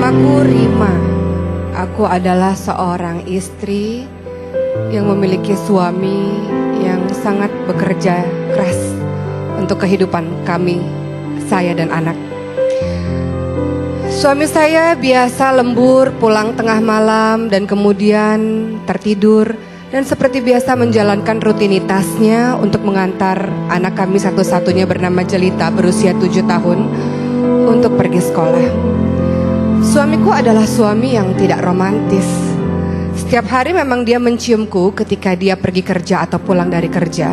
Namaku Rima. Aku adalah seorang istri yang memiliki suami yang sangat bekerja keras untuk kehidupan kami, saya dan anak. Suami saya biasa lembur pulang tengah malam dan kemudian tertidur dan seperti biasa menjalankan rutinitasnya untuk mengantar anak kami satu-satunya bernama Jelita berusia 7 tahun untuk pergi sekolah. Suamiku adalah suami yang tidak romantis. Setiap hari memang dia menciumku ketika dia pergi kerja atau pulang dari kerja.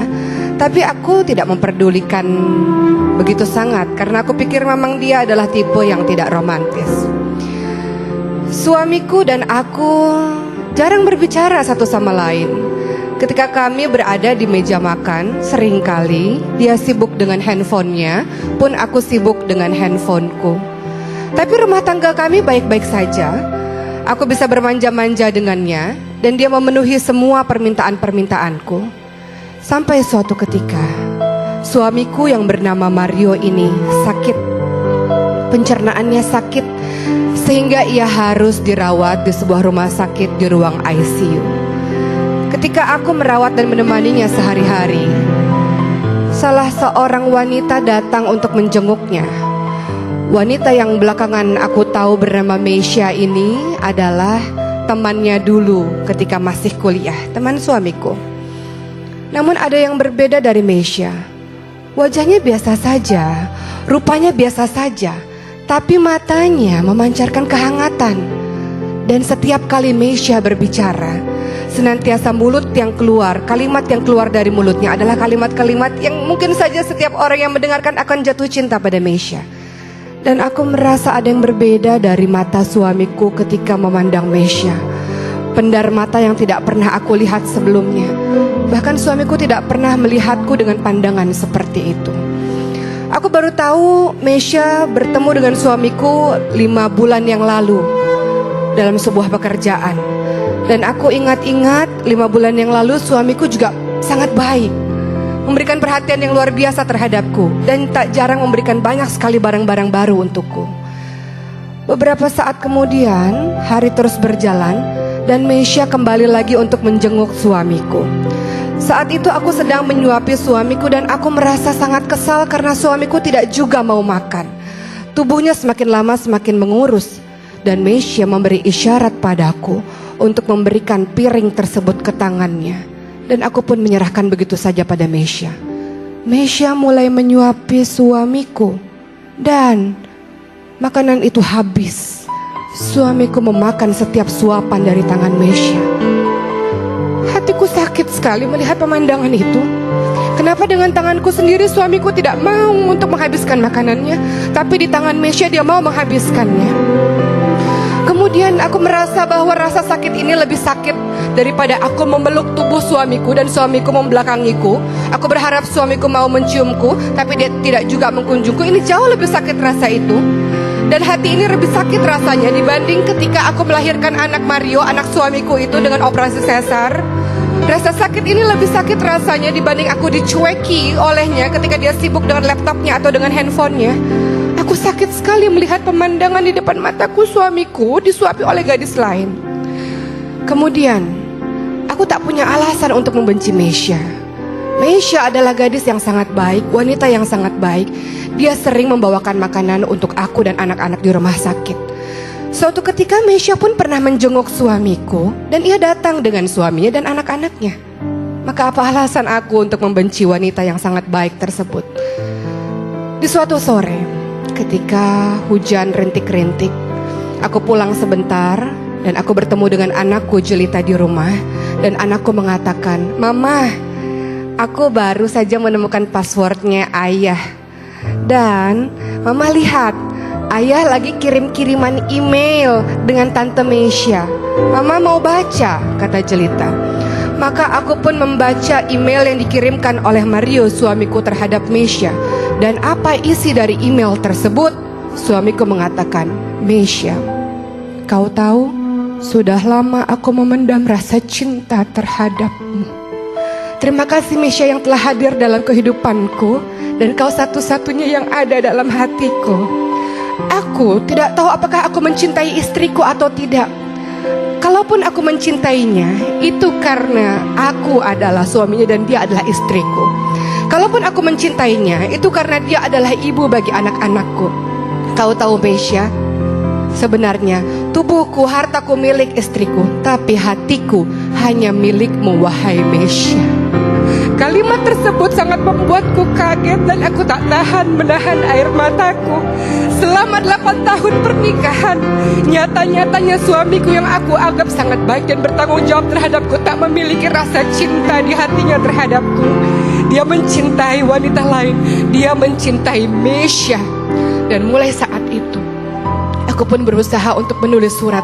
Tapi aku tidak memperdulikan begitu sangat karena aku pikir memang dia adalah tipe yang tidak romantis. Suamiku dan aku jarang berbicara satu sama lain. Ketika kami berada di meja makan, seringkali dia sibuk dengan handphonenya, pun aku sibuk dengan handphoneku. Tapi rumah tangga kami baik-baik saja. Aku bisa bermanja-manja dengannya dan dia memenuhi semua permintaan-permintaanku. Sampai suatu ketika, suamiku yang bernama Mario ini sakit. Pencernaannya sakit sehingga ia harus dirawat di sebuah rumah sakit di ruang ICU. Ketika aku merawat dan menemaninya sehari-hari, salah seorang wanita datang untuk menjenguknya. Wanita yang belakangan aku tahu bernama Meisha ini adalah temannya dulu ketika masih kuliah, teman suamiku. Namun ada yang berbeda dari Meisha. Wajahnya biasa saja, rupanya biasa saja, tapi matanya memancarkan kehangatan. Dan setiap kali Meisha berbicara, senantiasa mulut yang keluar, kalimat yang keluar dari mulutnya adalah kalimat-kalimat yang mungkin saja setiap orang yang mendengarkan akan jatuh cinta pada Meisha. Dan aku merasa ada yang berbeda dari mata suamiku ketika memandang Meisha. Pendar mata yang tidak pernah aku lihat sebelumnya. Bahkan suamiku tidak pernah melihatku dengan pandangan seperti itu. Aku baru tahu Meisha bertemu dengan suamiku 5 bulan yang lalu dalam sebuah pekerjaan. Dan aku ingat-ingat 5 bulan yang lalu suamiku juga sangat baik, memberikan perhatian yang luar biasa terhadapku dan tak jarang memberikan banyak sekali barang-barang baru untukku. Beberapa saat kemudian hari terus berjalan dan Meisha kembali lagi untuk menjenguk suamiku. Saat itu aku sedang menyuapi suamiku dan aku merasa sangat kesal karena suamiku tidak juga mau makan. Tubuhnya semakin lama semakin mengurus dan Meisha memberi isyarat padaku untuk memberikan piring tersebut ke tangannya. Dan aku pun menyerahkan begitu saja pada Meisha. Meisha mulai menyuapi suamiku dan makanan itu habis. Suamiku memakan setiap suapan dari tangan Meisha. Hatiku sakit sekali melihat pemandangan itu. Kenapa dengan tanganku sendiri suamiku tidak mau untuk menghabiskan makanannya, tapi di tangan Meisha dia mau menghabiskannya. Kemudian aku merasa bahwa rasa sakit ini lebih sakit daripada aku memeluk tubuh suamiku dan suamiku membelakangiku. Aku berharap suamiku mau menciumku, tapi dia tidak juga mengkunjungku. Ini jauh lebih sakit rasa itu. Dan hati ini lebih sakit rasanya dibanding ketika aku melahirkan anak Mario, anak suamiku itu dengan operasi sesar. Rasa sakit ini lebih sakit rasanya dibanding aku dicueki olehnya ketika dia sibuk dengan laptopnya atau dengan handphonenya. Aku sakit sekali melihat pemandangan di depan mataku suamiku disuapi oleh gadis lain. Kemudian, aku tak punya alasan untuk membenci Meisha. Meisha adalah gadis yang sangat baik, wanita yang sangat baik. Dia sering membawakan makanan untuk aku dan anak-anak di rumah sakit. Suatu ketika Meisha pun pernah menjenguk suamiku dan ia datang dengan suaminya dan anak-anaknya. Maka apa alasan aku untuk membenci wanita yang sangat baik tersebut? Di suatu sore, ketika hujan rintik-rintik, aku pulang sebentar dan aku bertemu dengan anakku Jelita di rumah. Dan anakku mengatakan, "Mama, aku baru saja menemukan passwordnya ayah. Dan mama lihat, ayah lagi kirim-kiriman email dengan tante Meisha. Mama mau baca," kata Jelita. Maka aku pun membaca email yang dikirimkan oleh Mario suamiku terhadap Meisha. Dan apa isi dari email tersebut? Suamiku mengatakan, "Meisha, kau tahu, sudah lama aku memendam rasa cinta terhadapmu. Terima kasih Meisha yang telah hadir dalam kehidupanku, dan kau satu-satunya yang ada dalam hatiku. Aku tidak tahu apakah aku mencintai istriku atau tidak. Kalaupun aku mencintainya, itu karena aku adalah suaminya dan dia adalah istriku. Kalaupun aku mencintainya, itu karena dia adalah ibu bagi anak-anakku. Kau tahu Mesya, sebenarnya tubuhku, hartaku milik istriku, tapi hatiku hanya milikmu, wahai Mesya. Kalimat tersebut sangat membuatku kaget dan aku tak tahan menahan air mataku. Selama 8 tahun pernikahan, nyata-nyatanya suamiku yang aku anggap sangat baik dan bertanggung jawab terhadapku tak memiliki rasa cinta di hatinya terhadapku. Dia mencintai wanita lain, dia mencintai Mesya. Dan mulai saat itu, aku pun berusaha untuk menulis surat,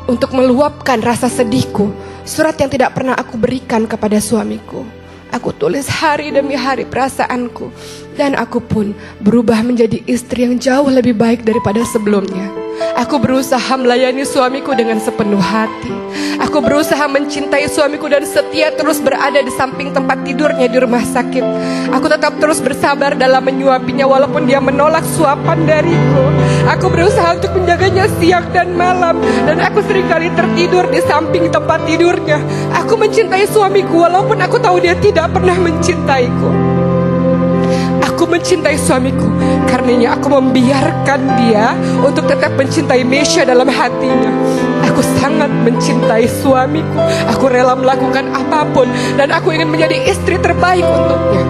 untuk meluapkan rasa sedihku. Surat yang tidak pernah aku berikan kepada suamiku. Aku tulis hari demi hari perasaanku. Dan aku pun berubah menjadi istri yang jauh lebih baik daripada sebelumnya. Aku berusaha melayani suamiku dengan sepenuh hati. Aku berusaha mencintai suamiku dan setia terus berada di samping tempat tidurnya di rumah sakit. Aku tetap terus bersabar dalam menyuapinya walaupun dia menolak suapan dariku. Aku berusaha untuk menjaganya siang dan malam. Dan aku seringkali tertidur di samping tempat tidurnya. Aku mencintai suamiku walaupun aku tahu dia tidak pernah mencintaiku. Aku mencintai suamiku, karenanya aku membiarkan dia untuk tetap mencintai Mesya dalam hatinya. Aku sangat mencintai suamiku. Aku rela melakukan apapun dan aku ingin menjadi istri terbaik untuknya.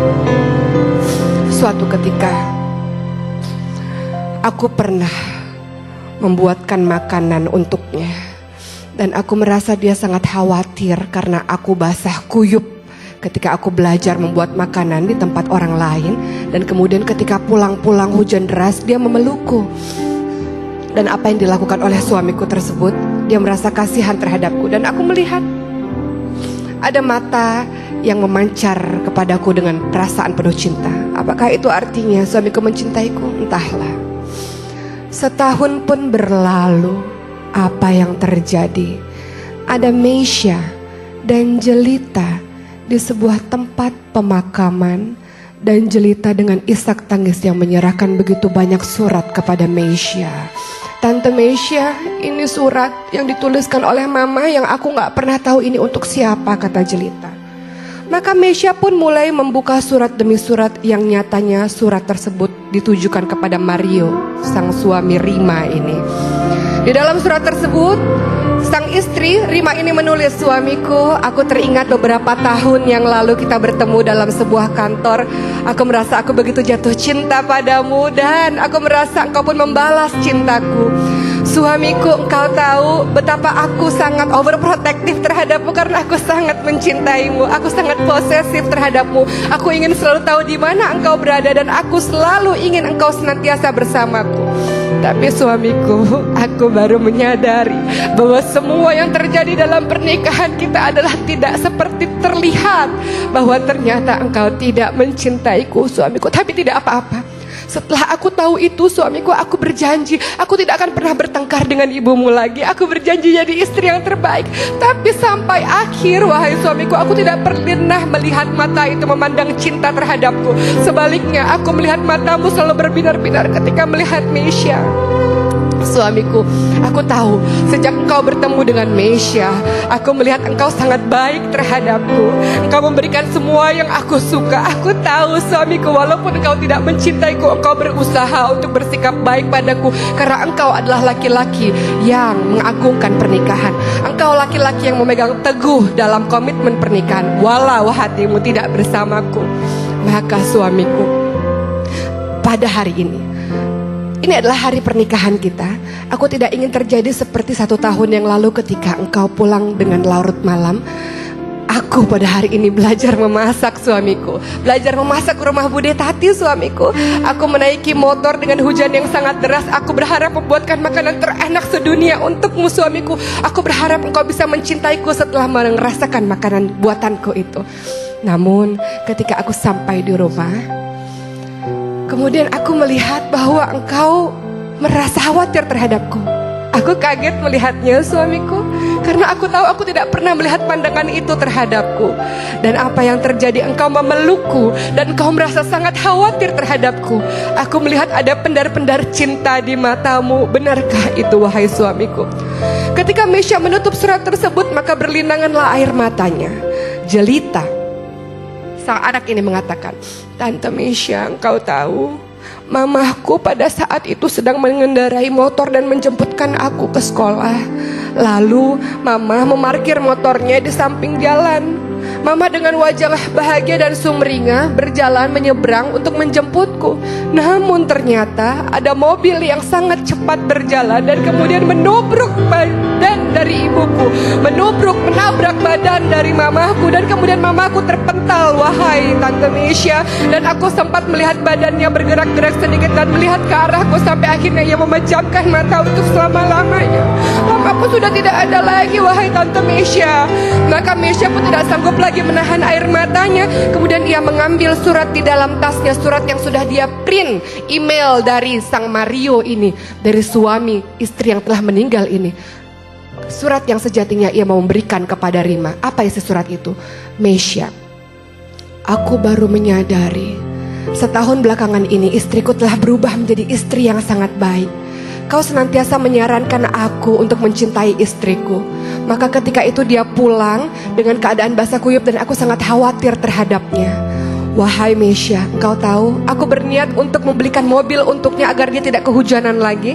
Suatu ketika, aku pernah membuatkan makanan untuknya. Dan aku merasa dia sangat khawatir karena aku basah kuyup ketika aku belajar membuat makanan di tempat orang lain. Dan kemudian ketika pulang-pulang hujan deras, dia memelukku. Dan apa yang dilakukan oleh suamiku tersebut, dia merasa kasihan terhadapku. Dan aku melihat ada mata yang memancar kepadaku dengan perasaan penuh cinta. Apakah itu artinya suamiku mencintaiku? Entahlah. Setahun pun berlalu. Apa yang terjadi? Ada Mesya dan Jelita di sebuah tempat pemakaman, dan Jelita dengan isak tangis yang menyerahkan begitu banyak surat kepada Mesya. Tante Mesya, ini surat yang dituliskan oleh mama yang aku gak pernah tahu ini untuk siapa, kata Jelita. Maka Mesya pun mulai membuka surat demi surat yang nyatanya surat tersebut ditujukan kepada Mario, sang suami Rima ini. Di dalam surat tersebut, sang istri Rima ini menulis, suamiku, aku teringat beberapa tahun yang lalu kita bertemu dalam sebuah kantor. Aku merasa aku begitu jatuh cinta padamu dan aku merasa engkau pun membalas cintaku. Suamiku, engkau tahu betapa aku sangat overprotective terhadapmu karena aku sangat mencintaimu. Aku sangat posesif terhadapmu. Aku ingin selalu tahu di mana engkau berada dan aku selalu ingin engkau senantiasa bersamaku. Tapi suamiku, aku baru menyadari bahwa semua yang terjadi dalam pernikahan kita adalah tidak seperti terlihat. Bahwa ternyata engkau tidak mencintaiku, suamiku. Tapi tidak apa-apa. Setelah aku tahu itu, suamiku, aku berjanji aku tidak akan pernah bertengkar dengan ibumu lagi. Aku berjanji jadi istri yang terbaik. Tapi sampai akhir, wahai suamiku, aku tidak pernah melihat mata itu memandang cinta terhadapku. Sebaliknya, aku melihat matamu selalu berbinar-binar ketika melihat Mesya. Suamiku, aku tahu sejak engkau bertemu dengan Mesya, aku melihat engkau sangat baik terhadapku. Engkau memberikan semua yang aku suka. Aku tahu suamiku, walaupun engkau tidak mencintaiku, engkau berusaha untuk bersikap baik padaku. Karena engkau adalah laki-laki yang mengagungkan pernikahan. Engkau laki-laki yang memegang teguh dalam komitmen pernikahan, walau hatimu tidak bersamaku. Maka suamiku, pada hari ini adalah hari pernikahan kita. Aku tidak ingin terjadi seperti 1 tahun yang lalu ketika engkau pulang dengan larut malam. Aku pada hari ini belajar memasak, suamiku. Belajar memasak rumah Bude Tati, suamiku. Aku menaiki motor dengan hujan yang sangat deras. Aku berharap membuatkan makanan terenak sedunia untukmu, suamiku. Aku berharap engkau bisa mencintaiku setelah merasakan makanan buatanku itu. Namun ketika aku sampai di rumah, kemudian aku melihat bahwa engkau merasa khawatir terhadapku. Aku kaget melihatnya, suamiku, Karena aku tahu aku tidak pernah melihat pandangan itu terhadapku. Dan apa yang terjadi, engkau memelukku dan engkau merasa sangat khawatir terhadapku. Aku melihat ada pendar-pendar cinta di matamu. Benarkah itu wahai suamiku? Ketika Mesya menutup surat tersebut, maka berlinanganlah air matanya. Jelita, sang anak ini mengatakan, Tante Mesya, engkau tahu, mamahku pada saat itu sedang mengendarai motor dan menjemputkan aku ke sekolah. Lalu mama memarkir motornya di samping jalan. Mama dengan wajah bahagia dan sumringah berjalan menyeberang untuk menjemputku. Namun ternyata ada mobil yang sangat cepat berjalan dan kemudian menubruk badan dari ibuku, menabrak badan dari mamaku, dan kemudian mamaku terpental wahai Tante Mesya. Dan aku sempat melihat badannya bergerak-gerak sedikit dan melihat ke arahku sampai akhirnya ia memejamkan mata untuk selama-lamanya. Mamaku sudah tidak ada lagi wahai Tante Mesya. Maka Mesya pun tidak sanggup lagi menahan air matanya. Kemudian ia mengambil surat di dalam tasnya, surat yang sudah dia print, email dari sang Mario ini, dari suami istri yang telah meninggal ini. Surat yang sejatinya ia mau memberikan kepada Rima. Apa isi surat itu? Mesya, aku baru menyadari setahun belakangan ini istriku telah berubah menjadi istri yang sangat baik. Kau senantiasa menyarankan aku untuk mencintai istriku. Maka ketika itu dia pulang dengan keadaan basah kuyup dan aku sangat khawatir terhadapnya. Wahai Mesya, engkau tahu aku berniat untuk membelikan mobil untuknya agar dia tidak kehujanan lagi.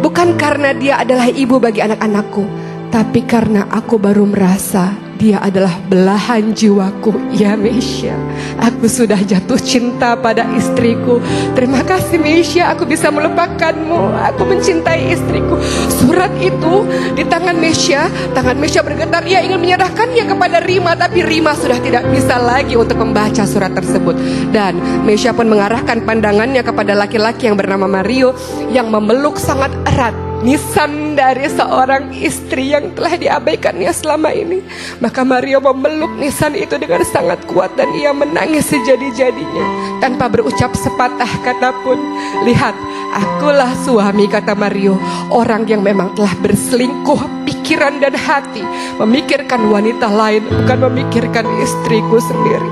Bukan karena dia adalah ibu bagi anak-anakku, tapi karena aku baru merasa dia adalah belahan jiwaku. Ya Mesya, aku sudah jatuh cinta pada istriku. Terima kasih Mesya, aku bisa melupakanmu. Aku mencintai istriku. Surat itu di tangan Mesya bergetar. Ia ingin menyerahkannya kepada Rima, tapi Rima sudah tidak bisa lagi untuk membaca surat tersebut. Dan Mesya pun mengarahkan pandangannya kepada laki-laki yang bernama Mario yang memeluk sangat erat nisan dari seorang istri yang telah diabaikannya selama ini. Maka Mario memeluk nisan itu dengan sangat kuat dan ia menangis sejadi-jadinya tanpa berucap sepatah kata pun. Lihat, akulah suami, kata Mario, orang yang memang telah berselingkuh pikiran dan hati, memikirkan wanita lain, bukan memikirkan istriku sendiri.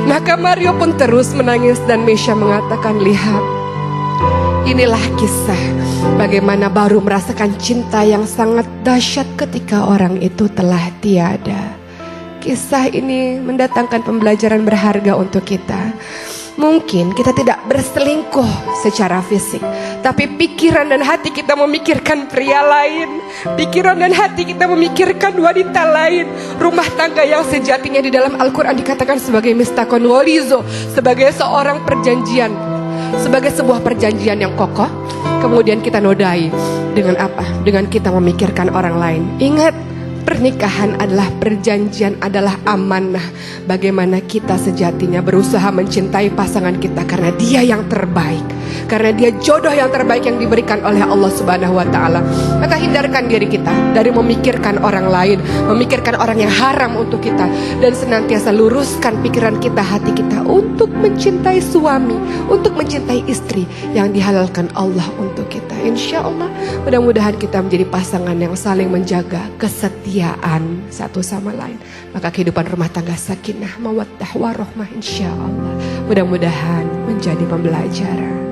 Maka Mario pun terus menangis dan Mesya mengatakan, lihat, inilah kisah bagaimana baru merasakan cinta yang sangat dahsyat ketika orang itu telah tiada. Kisah ini mendatangkan pembelajaran berharga untuk kita. Mungkin kita tidak berselingkuh secara fisik, tapi pikiran dan hati kita memikirkan pria lain. Pikiran dan hati kita memikirkan wanita lain. Rumah tangga yang sejatinya di dalam Al-Quran dikatakan sebagai mistakon walizo, sebagai seorang perjanjian, sebagai sebuah perjanjian yang kokoh. Kemudian kita nodai dengan apa? Dengan kita memikirkan orang lain. Ingat, pernikahan adalah perjanjian, adalah amanah. Bagaimana kita sejatinya berusaha mencintai pasangan kita karena dia yang terbaik, karena dia jodoh yang terbaik yang diberikan oleh Allah Subhanahu wa Ta'ala. Maka hindarkan diri kita dari memikirkan orang lain, memikirkan orang yang haram untuk kita, dan senantiasa luruskan pikiran kita, hati kita untuk mencintai suami, untuk mencintai istri yang dihalalkan Allah untuk kita. Insya Allah mudah-mudahan kita menjadi pasangan yang saling menjaga kesetiaan satu sama lain. Maka kehidupan rumah tangga sakinah, mawaddah, warahmah insya Allah mudah-mudahan menjadi pembelajaran.